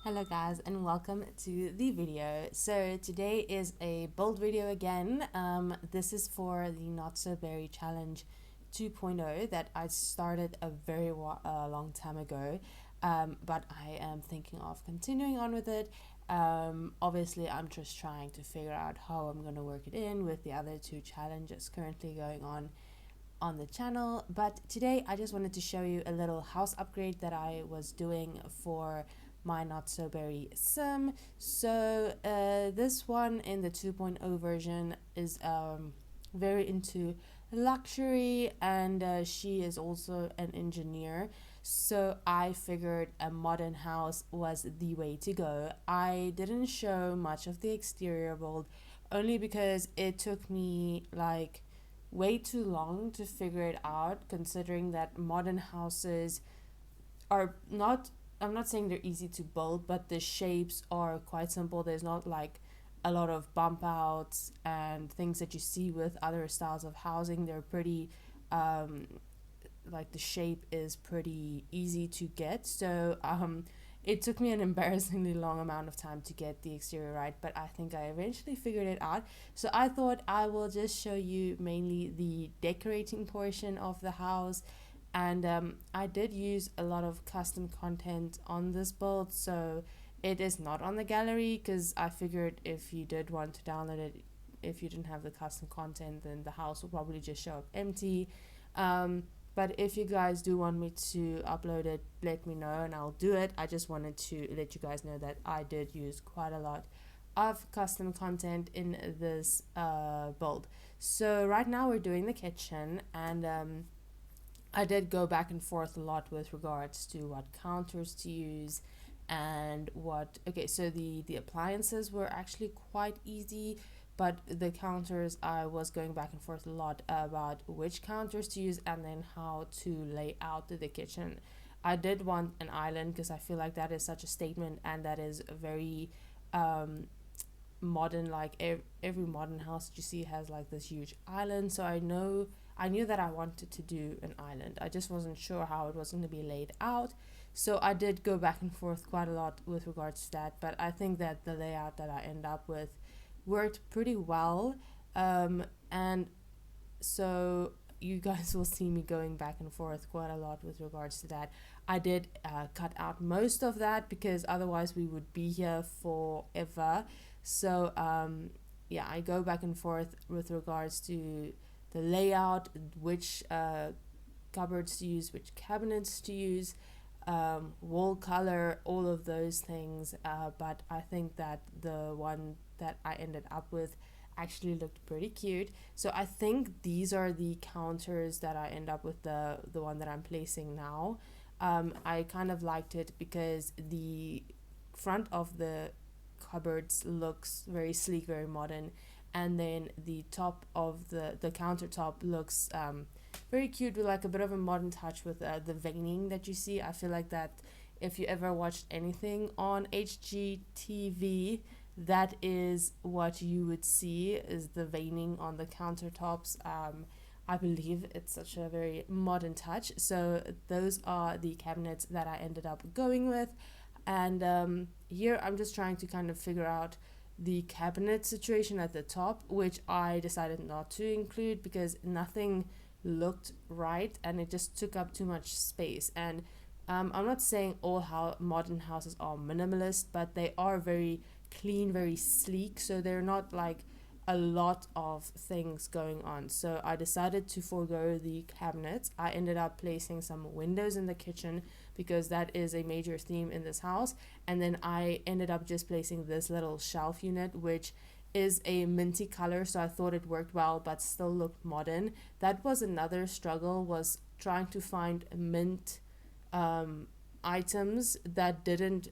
Hello guys and welcome to the video. So today is a build video again. This is for the Not So Berry Challenge 2.0 that I started a very long time ago, but I am thinking of continuing on with it. Obviously I'm just trying to figure out how I'm going to work it in with the other two challenges currently going on the channel. But today I just wanted to show you a little house upgrade that I was doing for my Not So Berry sim. So this one in the 2.0 version is very into luxury, and she is also an engineer, so I figured a modern house was the way to go. I didn't show much of the exterior build only because it took me like way too long to figure it out, considering that modern houses are not, I'm not saying they're easy to build, but the shapes are quite simple. There's not like a lot of bump outs and things that you see with other styles of housing. They're pretty like the shape is pretty easy to get. So it took me an embarrassingly long amount of time to get the exterior right, but I think I eventually figured it out. So I thought I will just show you mainly the decorating portion of the house. And I did use a lot of custom content on this build, so it is not on the gallery because I figured if you did want to download it, if you didn't have the custom content, then the house will probably just show up empty. But if you guys do want me to upload it, let me know and I'll do it. I just wanted to let you guys know that I did use quite a lot of custom content in this build. So right now we're doing the kitchen, and I did go back and forth a lot with regards to what counters to use and what. Okay, so the appliances were actually quite easy, but the counters I was going back and forth a lot about which counters to use and then how to lay out the kitchen. I did want an island because I feel like that is such a statement, and that is a very modern, like every modern house that you see has like this huge island. So I knew that I wanted to do an island. I just wasn't sure how it was going to be laid out. So I did go back and forth quite a lot with regards to that, but I think that the layout that I end up with worked pretty well. And so you guys will see me going back and forth quite a lot with regards to that. I did cut out most of that because otherwise we would be here forever. So yeah, I go back and forth with regards to the layout, which cupboards to use, which cabinets to use, wall color, all of those things. But I think that the one that I ended up with actually looked pretty cute. So I think these are the counters that I end up with, the one that I'm placing now. I kind of liked it because the front of the cupboards looks very sleek, very modern, and then the top of the countertop looks very cute with like a bit of a modern touch with the veining that you see. I feel like that if you ever watched anything on HGTV, that is what you would see, is the veining on the countertops. I believe it's such a very modern touch. So those are the cabinets that I ended up going with. And here I'm just trying to kind of figure out the cabinet situation at the top, which I decided not to include because nothing looked right and it just took up too much space. And I'm not saying all modern houses are minimalist, but they are very clean, very sleek, so they're not like a lot of things going on. So I decided to forego the cabinets. I ended up placing some windows in the kitchen because that is a major theme in this house, and then I ended up just placing this little shelf unit, which is a minty color, so I thought it worked well but still looked modern. That was another struggle, was trying to find mint items that didn't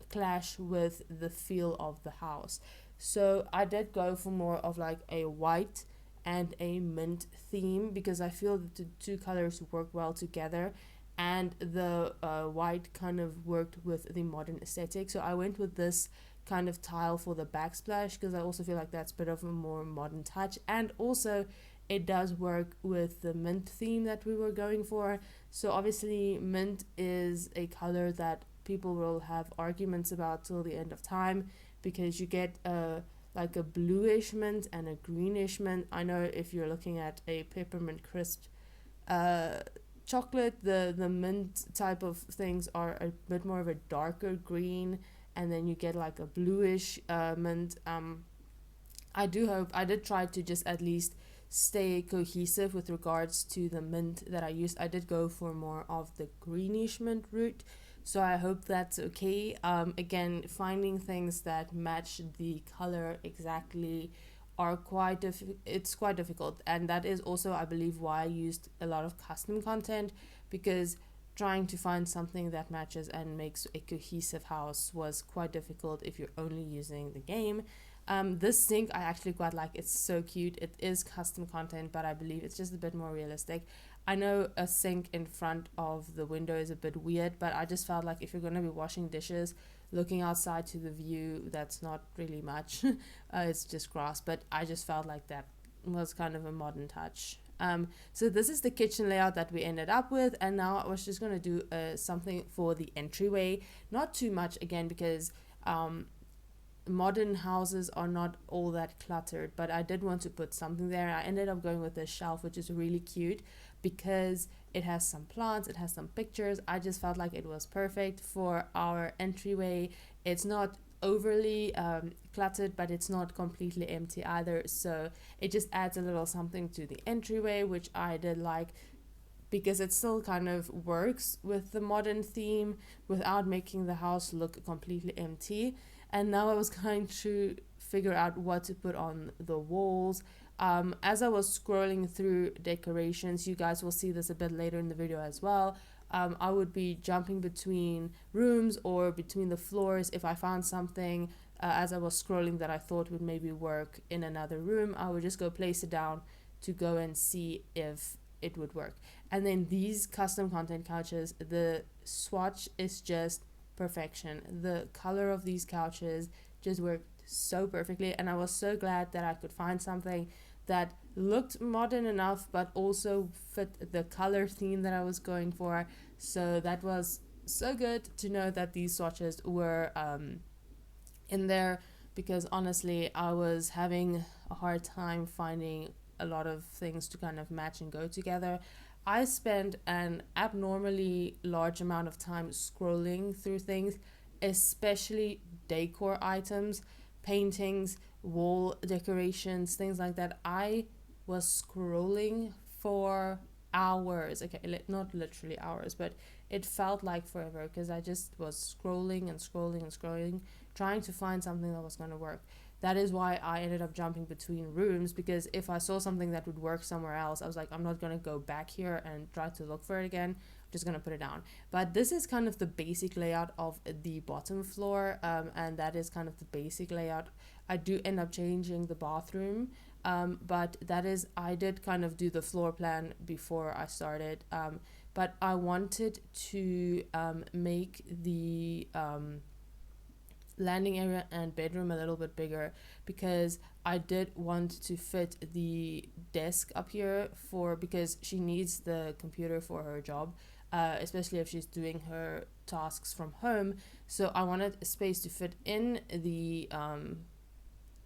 clash with the feel of the house. So I did go for more of like a white and a mint theme because I feel that the two colors work well together, and the white kind of worked with the modern aesthetic. So I went with this kind of tile for the backsplash because I also feel like that's a bit of a more modern touch, and also it does work with the mint theme that we were going for. So obviously mint is a color that people will have arguments about till the end of time, because you get like a bluish mint and a greenish mint. I know if you're looking at a peppermint crisp chocolate, the mint type of things are a bit more of a darker green, and then you get like a bluish mint. I did try to just at least stay cohesive with regards to the mint that I used. I did go for more of the greenish mint route, so I hope that's okay. Again, finding things that match the color exactly are it's quite difficult, and that is also, I believe, why I used a lot of custom content, because trying to find something that matches and makes a cohesive house was quite difficult if you're only using the game. This sink I actually quite like. It's so cute. It is custom content, but I believe it's just a bit more realistic. I know a sink in front of the window is a bit weird, but I just felt like if you're going to be washing dishes, looking outside to the view, that's not really much. It's just grass, but I just felt like that was kind of a modern touch. So this is the kitchen layout that we ended up with, and now I was just going to do something for the entryway. Not too much, again, because modern houses are not all that cluttered, but I did want to put something there. I ended up going with this shelf, which is really cute because it has some plants, it has some pictures. I just felt like it was perfect for our entryway. It's not overly cluttered, but it's not completely empty either, so it just adds a little something to the entryway, which I did like, because it still kind of works with the modern theme without making the house look completely empty. And now I was trying to figure out what to put on the walls. As I was scrolling through decorations, you guys will see this a bit later in the video as well, I would be jumping between rooms or between the floors. If I found something as I was scrolling that I thought would maybe work in another room, I would just go place it down to go and see if it would work. And then these custom content couches, the swatch is just perfection. The color of these couches just worked so perfectly, and I was so glad that I could find something that looked modern enough but also fit the color theme that I was going for. So that was so good to know that these swatches were in there, because honestly I was having a hard time finding a lot of things to kind of match and go together. I spent an abnormally large amount of time scrolling through things, especially decor items, paintings, wall decorations, things like that. I was scrolling for hours. Okay, not literally hours, but it felt like forever, because I just was scrolling and scrolling and scrolling, trying to find something that was going to work. That is why I ended up jumping between rooms, because if I saw something that would work somewhere else, I was like, I'm not going to go back here and try to look for it again. I'm just going to put it down. But this is kind of the basic layout of the bottom floor, and that is kind of the basic layout. I do end up changing the bathroom, but that is, I did kind of do the floor plan before I started, but I wanted to make the landing area and bedroom a little bit bigger, because I did want to fit the desk up here because she needs the computer for her job, especially if she's doing her tasks from home. So I wanted a space to fit in the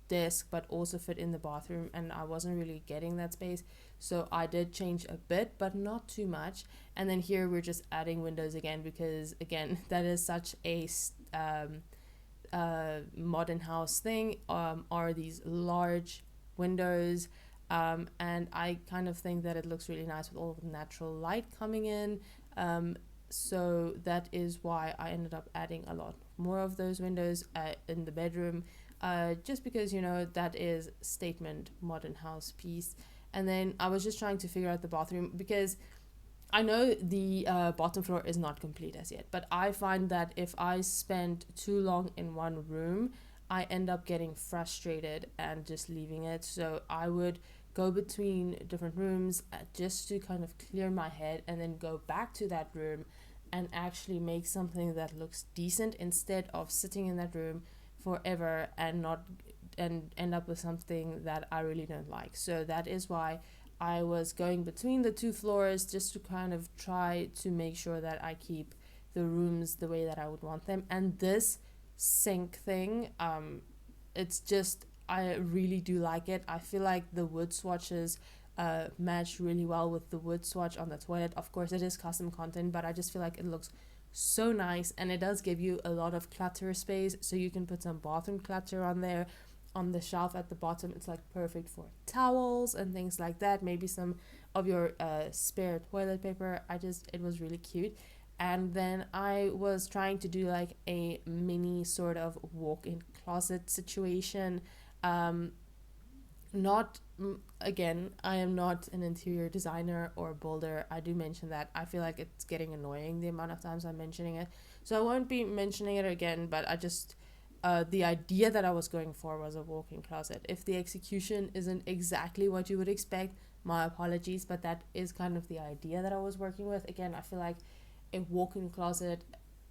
desk but also fit in the bathroom, and I wasn't really getting that space, so I did change a bit but not too much. And then here we're just adding windows again, because again that is such a modern house thing, are these large windows, and I kind of think that it looks really nice with all of the natural light coming in, so that is why I ended up adding a lot more of those windows in the bedroom, just because, you know, that is statement modern house piece. And then I was just trying to figure out the bathroom, because I know the bottom floor is not complete as yet, but I find that if I spend too long in one room, I end up getting frustrated and just leaving it. So I would go between different rooms just to kind of clear my head, and then go back to that room and actually make something that looks decent, instead of sitting in that room forever and end up with something that I really don't like. So that is why I was going between the two floors, just to kind of try to make sure that I keep the rooms the way that I would want them. And this sink thing, it's just, I really do like it. I feel like the wood swatches match really well with the wood swatch on the toilet. Of course, it is custom content, but I just feel like it looks so nice, and it does give you a lot of clutter space, so you can put some bathroom clutter on there. On the shelf at the bottom, it's like perfect for towels and things like that, maybe some of your spare toilet paper. It was really cute. And then I was trying to do like a mini sort of walk-in closet situation. Not Again, I am not an interior designer or builder. I do mention that. I feel like it's getting annoying the amount of times I'm mentioning it, so I won't be mentioning it again. But I just the idea that I was going for was a walk-in closet. If the execution isn't exactly what you would expect, my apologies, but that is kind of the idea that I was working with. Again, I feel like a walk-in closet,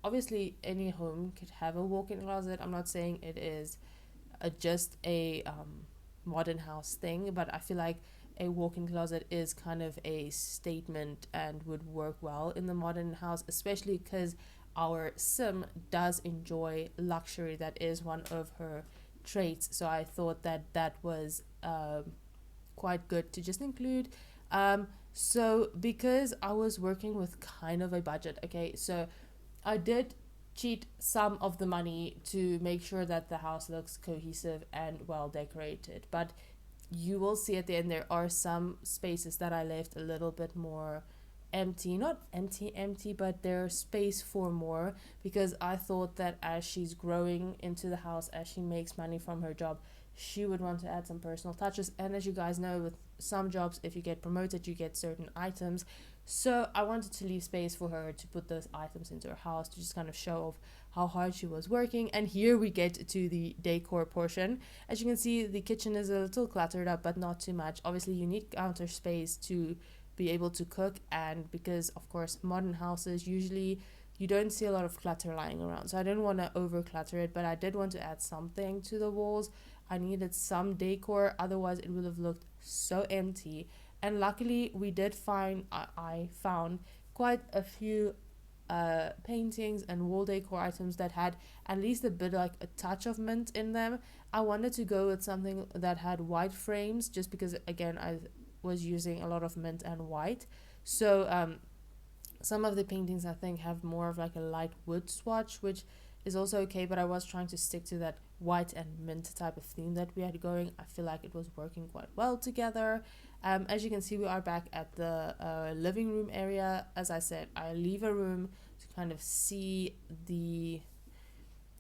obviously any home could have a walk-in closet. I'm not saying it is just a modern house thing, but I feel like a walk-in closet is kind of a statement and would work well in the modern house, especially because our sim does enjoy luxury. That is one of her traits, so I thought that that was quite good to just include. So because I was working with kind of a budget, okay, so I did cheat some of the money to make sure that the house looks cohesive and well decorated. But you will see at the end there are some spaces that I left a little bit more empty. Not empty, but there's space for more, because I thought that as she's growing into the house, as she makes money from her job, she would want to add some personal touches. And as you guys know, with some jobs, if you get promoted, you get certain items. So I wanted to leave space for her to put those items into her house, to just kind of show off how hard she was working. And here we get to the decor portion. As you can see, the kitchen is a little cluttered up, but not too much. Obviously, you need counter space to be able to cook, and because of course modern houses, usually you don't see a lot of clutter lying around, so I didn't want to over clutter it, but I did want to add something to the walls. I needed some decor, otherwise it would have looked so empty. And luckily we did find, I found quite a few paintings and wall decor items that had at least a bit like a touch of mint in them. I wanted to go with something that had white frames, just because again I was using a lot of mint and white. So some of the paintings I think have more of like a light wood swatch, which is also okay, but I was trying to stick to that white and mint type of theme that we had going. I feel like it was working quite well together. As you can see, we are back at the living room area. As I said, I leave a room to kind of see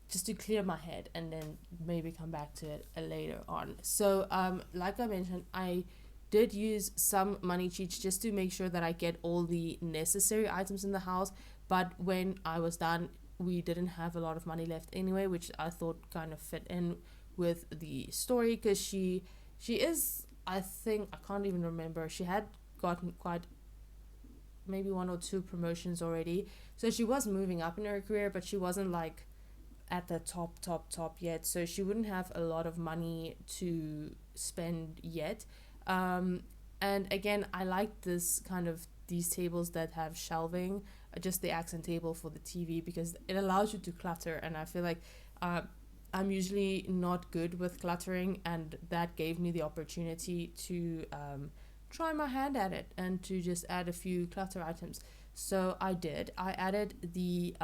just to clear my head, and then maybe come back to it later on. So like I mentioned, I did use some money cheats just to make sure that I get all the necessary items in the house. But when I was done, we didn't have a lot of money left anyway, which I thought kind of fit in with the story, because she is, I think, I can't even remember, she had gotten quite maybe 1 or 2 promotions already, so she was moving up in her career, but she wasn't like at the top yet, so she wouldn't have a lot of money to spend yet. And again, I like this kind of these tables that have shelving, just the accent table for the TV, because it allows you to clutter, and I feel like I'm usually not good with cluttering, and that gave me the opportunity to try my hand at it and to just add a few clutter items. So I added the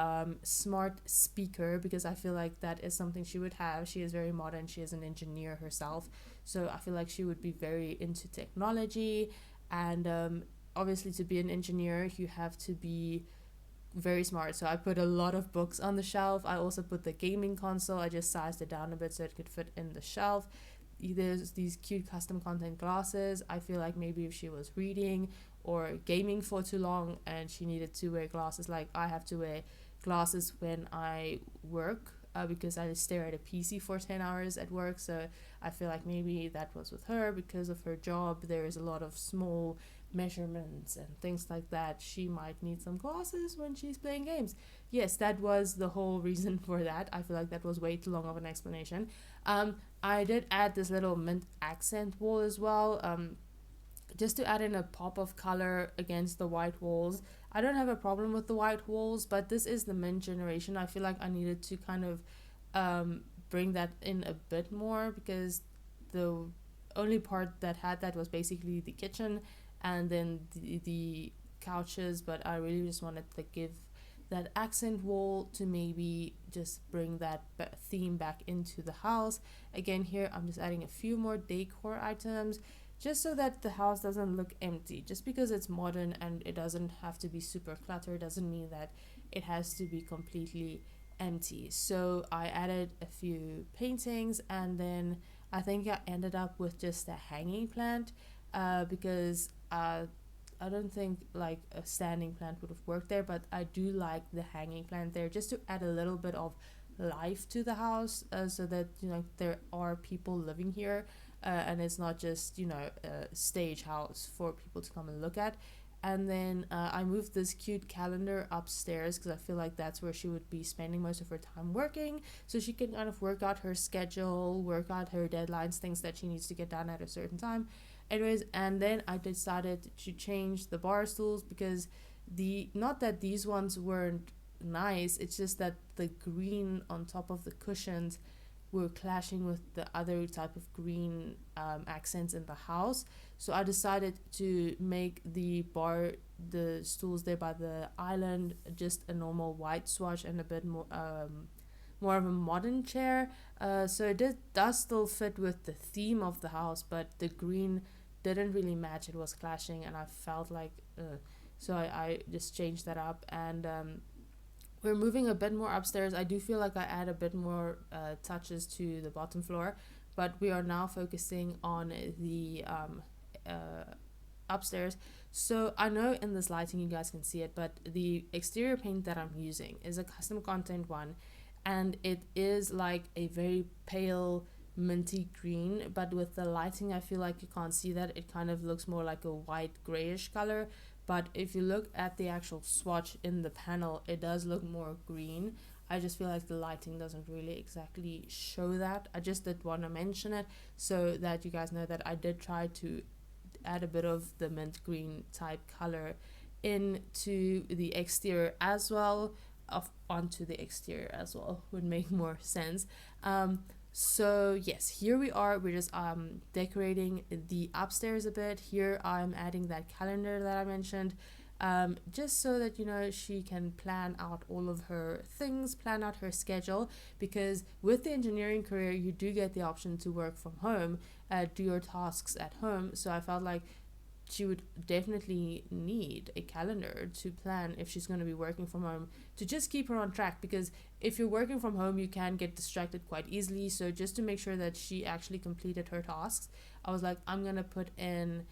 smart speaker, because I feel like that is something she would have. She is very modern, she is an engineer herself, so I feel like she would be very into technology. And obviously, to be an engineer, you have to be very smart. So I put a lot of books on the shelf. I also put the gaming console. I just sized it down a bit so it could fit in the shelf. There's these cute custom content glasses. I feel like maybe if she was reading or gaming for too long and she needed to wear glasses, like I have to wear glasses when I work, because I stare at a PC for 10 hours at work. So I feel like maybe that was with her because of her job. There is a lot of small measurements and things like that. She might need some glasses when she's playing games. Yes, that was the whole reason for that. I feel like that was way too long of an explanation. I did add this little mint accent wall as well, just to add in a pop of color against the white walls. I don't have a problem with the white walls, but this is the mint generation. I feel like I needed to kind of bring that in a bit more, because the only part that had that was basically the kitchen and then the couches, but I really just wanted to give that accent wall to maybe just bring that theme back into the house. Again, here I'm just adding a few more decor items just so that the house doesn't look empty. Just because it's modern and it doesn't have to be super cluttered doesn't mean that it has to be completely empty. So I added a few paintings, and then I think I ended up with just a hanging plant, because I don't think like a standing plant would have worked there, but I do like the hanging plant there just to add a little bit of life to the house, so that there are people living here, and it's not just a stage house for people to come and look at. And then I moved this cute calendar upstairs because I feel like that's where she would be spending most of her time working, so she can kind of work out her schedule, work out her deadlines, things that she needs to get done at a certain time. Anyways, and then I decided to change the bar stools, because not that these ones weren't nice, it's just that the green on top of the cushions were clashing with the other type of green accents in the house. So I decided to make the stools there by the island just a normal white swatch and a bit more of a modern chair. So it does still fit with the theme of the house, but the green didn't really match. It was clashing, and I felt like so I just changed that up. And we're moving a bit more upstairs. I do feel like I add a bit more touches to the bottom floor, but we are now focusing on the upstairs. So I know in this lighting you guys can see it, but the exterior paint that I'm using is a custom content one, and it is like a very pale minty green, but with the lighting I feel like you can't see that. It kind of looks more like a white grayish color, but if you look at the actual swatch in the panel, it does look more green. I just feel like the lighting doesn't really exactly show that. I just did want to mention it so that you guys know that I did try to add a bit of the mint green type color into the exterior as well, onto the exterior as well would make more sense. So yes, here we are. We're just decorating the upstairs a bit. Here I'm adding that calendar that I mentioned, just so that she can plan out all of her things, plan out her schedule, because with the engineering career you do get the option to work from home, do your tasks at home. So I felt like she would definitely need a calendar to plan if she's going to be working from home, to just keep her on track, because if you're working from home you can get distracted quite easily. So just to make sure that she actually completed her tasks, I was like, I'm going to put in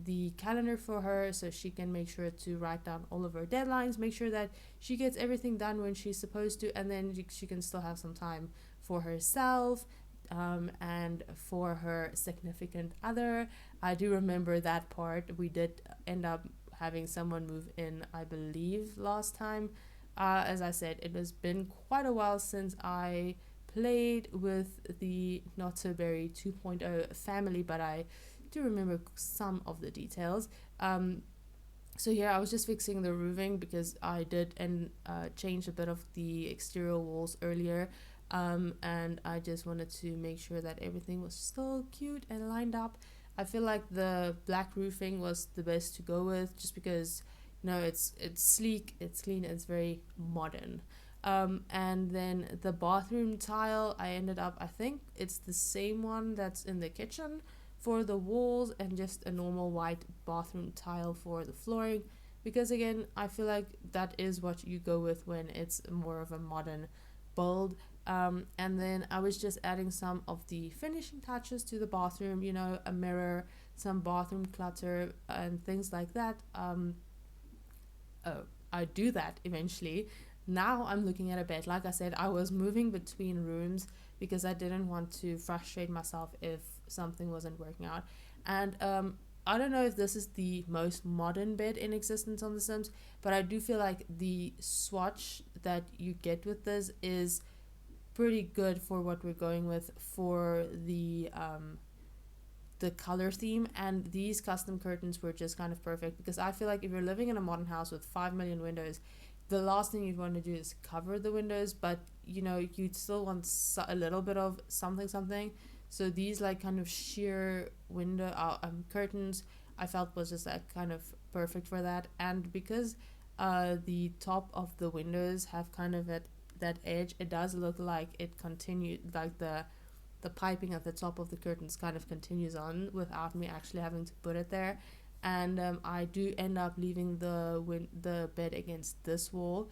the calendar for her so she can make sure to write down all of her deadlines, make sure that she gets everything done when she's supposed to, and then she can still have some time for herself, and for her significant other. I do remember that part. We did end up having someone move in, I believe, last time. As I said, it has been quite a while since I played with the Not So Berry 2.0 family, but I do remember some of the details. So here I was just fixing the roofing, because I did change a bit of the exterior walls earlier. And I just wanted to make sure that everything was still cute and lined up. I feel like the black roofing was the best to go with, just because it's sleek, it's clean, it's very modern. And then the bathroom tile, I think it's the same one that's in the kitchen for the walls, and just a normal white bathroom tile for the flooring, because again I feel like that is what you go with when it's more of a modern build. And then I was just adding some of the finishing touches to the bathroom, a mirror, some bathroom clutter, and things like that. I do that eventually. Now I'm looking at a bed. Like I said, I was moving between rooms because I didn't want to frustrate myself if something wasn't working out. And I don't know if this is the most modern bed in existence on The Sims, but I do feel like the swatch that you get with this is pretty good for what we're going with for the the color theme, and these custom curtains were just kind of perfect, because I feel like if you're living in a modern house with 5 million windows, the last thing you'd want to do is cover the windows, but you know, you'd still want a little bit of something. So these like kind of sheer window curtains, I felt was just like kind of perfect for that. And because the top of the windows have kind of at that edge, it does look like it continued, like the piping at the top of the curtains kind of continues on without me actually having to put it there. And I do end up leaving the bed against this wall,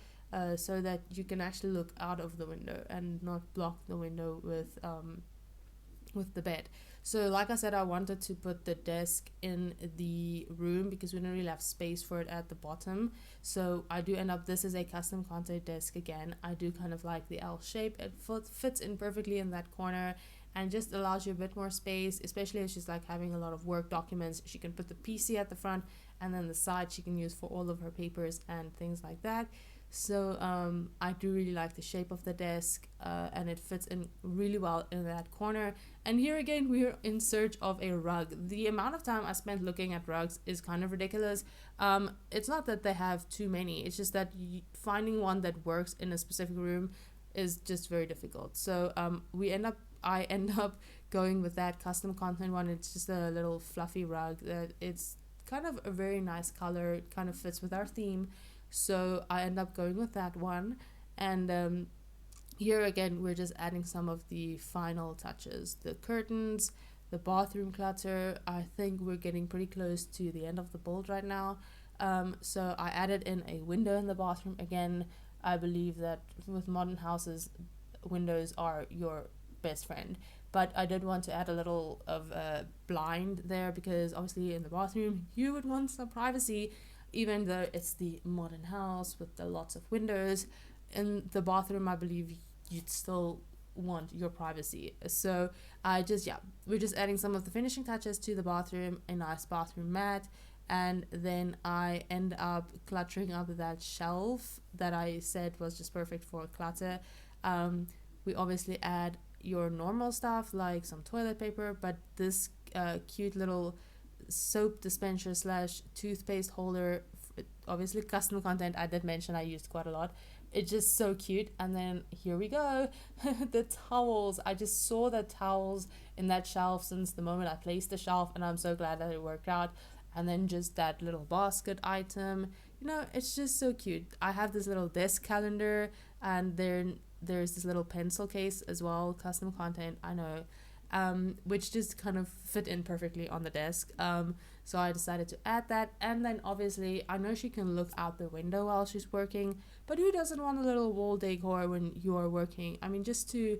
so that you can actually look out of the window and not block the window with the bed. So like I said, I wanted to put the desk in the room because we don't really have space for it at the bottom. So I do end up, this is a custom conte desk again. I do kind of like the L shape. It fits in perfectly in that corner and just allows you a bit more space, especially if she's like having a lot of work documents. She can put the PC at the front, and then the side she can use for all of her papers and things like that. So I do really like the shape of the desk, and it fits in really well in that corner. And here again, we're in search of a rug. The amount of time I spent looking at rugs is kind of ridiculous. It's not that they have too many, it's just that finding one that works in a specific room is just very difficult. So I end up going with that custom content one. It's just a little fluffy rug that it's kind of a very nice color. It kind of fits with our theme. So I end up going with that one. And here again, we're just adding some of the final touches. The curtains, the bathroom clutter. I think we're getting pretty close to the end of the build right now. So I added in a window in the bathroom. Again, I believe that with modern houses, windows are your best friend. But I did want to add a little of a blind there, because obviously in the bathroom, you would want some privacy. Even though it's the modern house with the lots of windows, in the bathroom I believe you'd still want your privacy. So we're just adding some of the finishing touches to the bathroom, a nice bathroom mat, and then I end up cluttering up that shelf that I said was just perfect for clutter. We obviously add your normal stuff like some toilet paper, but this cute little soap dispenser / toothpaste holder, obviously custom content, I did mention I used quite a lot. It's just so cute. And then here we go. The towels, I just saw the towels in that shelf since the moment I placed the shelf, and I'm so glad that it worked out. And then just that little basket item, you know, it's just so cute. I have this little desk calendar, and there's this little pencil case as well, custom content, I know, which just kind of fit in perfectly on the desk. So I decided to add that. And then obviously I know she can look out the window while she's working, but who doesn't want a little wall decor when you are working? I mean, just to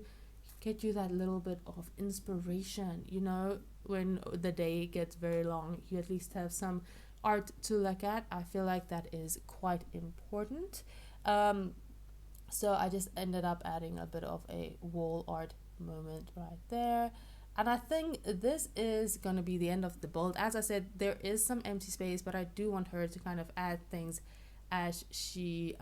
get you that little bit of inspiration, you know, when the day gets very long, you at least have some art to look at. I feel like that is quite important. So I just ended up adding a bit of a wall art moment right there. And I think this is going to be the end of the build. As I said, there is some empty space, but I do want her to kind of add things as she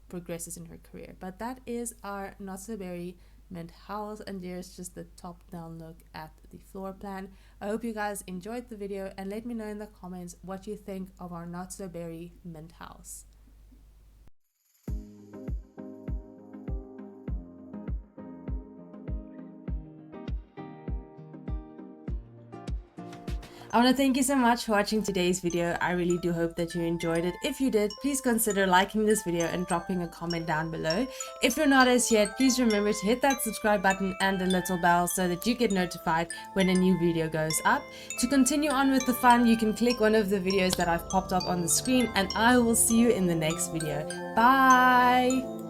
progresses in her career. But that is our not so very mint house, and there's just the top down look at the floor plan. I hope you guys enjoyed the video, and let me know in the comments what you think of our not so very mint house. I want to thank you so much for watching today's video. I really do hope that you enjoyed it. If you did, please consider liking this video and dropping a comment down below. If you're not as yet, please remember to hit that subscribe button and the little bell so that you get notified when a new video goes up. To continue on with the fun, you can click one of the videos that I've popped up on the screen, and I will see you in the next video. Bye!